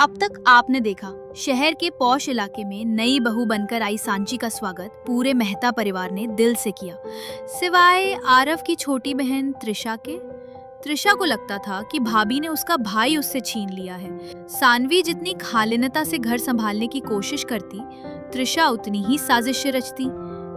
अब तक आपने देखा शहर के पौश इलाके में नई बहू बनकर आई सांची का स्वागत पूरे मेहता परिवार ने दिल से किया, सिवाय आरव की छोटी बहन त्रिशा के। त्रिशा को लगता था कि भाभी ने उसका भाई उससे छीन लिया है। सानवी जितनी खालिनता से घर संभालने की कोशिश करती, त्रिशा उतनी ही साजिशें रचती।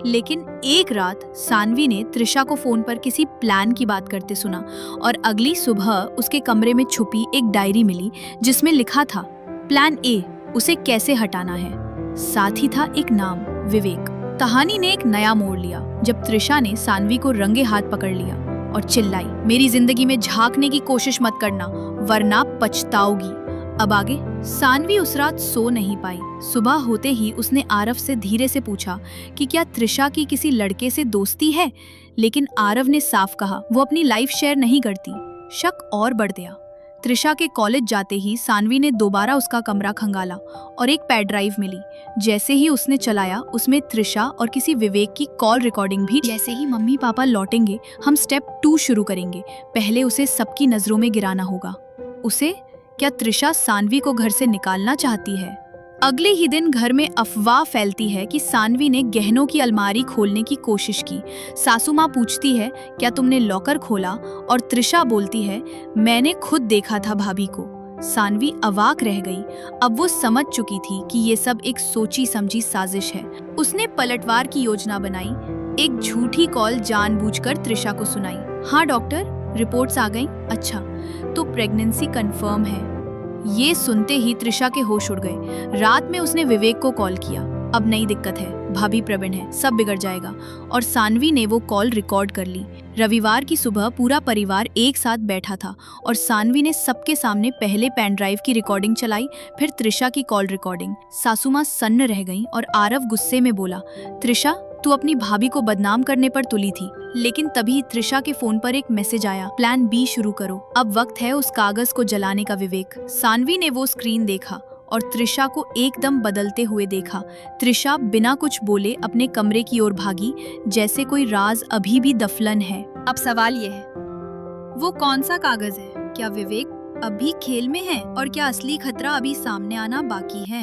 लेकिन एक रात सानवी ने त्रिशा को फोन पर किसी प्लान की बात करते सुना और अगली सुबह उसके कमरे में छुपी एक डायरी मिली जिसमें लिखा था प्लान ए, उसे कैसे हटाना है। साथ ही था एक नाम, विवेक। कहानी ने एक नया मोड़ लिया जब त्रिशा ने सानवी को रंगे हाथ पकड़ लिया और चिल्लाई, मेरी जिंदगी में झांकने की कोशिश मत करना वरना पछताओगी। अब आगे सानवी उस रात सो नहीं पाई। सुबह होते ही उसने आरव से धीरे से पूछा कि क्या त्रिशा की किसी लड़के से दोस्ती है, लेकिन आरव ने साफ कहा वो अपनी लाइफ शेयर नहीं करती। शक और बढ़ गया। त्रिशा के कॉलेज जाते ही सानवी ने दोबारा उसका कमरा खंगाला और एक पेन ड्राइव मिली। जैसे ही उसने चलाया उसमें त्रिशा और किसी विवेक की कॉल रिकॉर्डिंग भी। जैसे ही मम्मी पापा लौटेंगे हम स्टेप 2 शुरू करेंगे। पहले उसे सबकी नजरों में गिराना होगा। उसे क्या त्रिशा सानवी को घर से निकालना चाहती है? अगले ही दिन घर में अफवाह फैलती है कि सानवी ने गहनों की अलमारी खोलने की कोशिश की। सासू माँ पूछती है क्या तुमने लॉकर खोला, और त्रिशा बोलती है मैंने खुद देखा था भाभी को। सानवी अवाक रह गई। अब वो समझ चुकी थी कि ये सब एक सोची समझी साजिश है। उसने पलटवार की योजना बनाई। एक झूठी कॉल जानबूझकर त्रिशा को सुनाई। हाँ डॉक्टर, रिपोर्ट्स आ गईं? अच्छा, तो प्रेगनेंसी कंफर्म है। ये सुनते ही त्रिशा के होश उड़ गए। रात में उसने विवेक को कॉल किया। अब नई दिक्कत है, भाभी प्रवीण है, सब बिगड़ जाएगा। और सानवी ने वो कॉल रिकॉर्ड कर ली। रविवार की सुबह पूरा परिवार एक साथ बैठा था और सानवी ने सबके सामने पहले पेन ड्राइव की रिकॉर्डिंग चलाई, फिर त्रिशा की कॉल रिकॉर्डिंग। सासू माँ सन्न रह गईं और आरव गुस्से में बोला, त्रिशा तू अपनी भाभी को बदनाम करने पर तुली थी। लेकिन तभी त्रिशा के फोन पर एक मैसेज आया, प्लान बी शुरू करो, अब वक्त है उस कागज को जलाने का। विवेक। सानवी ने वो स्क्रीन देखा और त्रिशा को एकदम बदलते हुए देखा। त्रिशा बिना कुछ बोले अपने कमरे की ओर भागी, जैसे कोई राज अभी भी दफलन है। अब सवाल ये है, वो कौन सा कागज है? क्या विवेक अभी खेल में है और क्या असली खतरा अभी सामने आना बाकी है?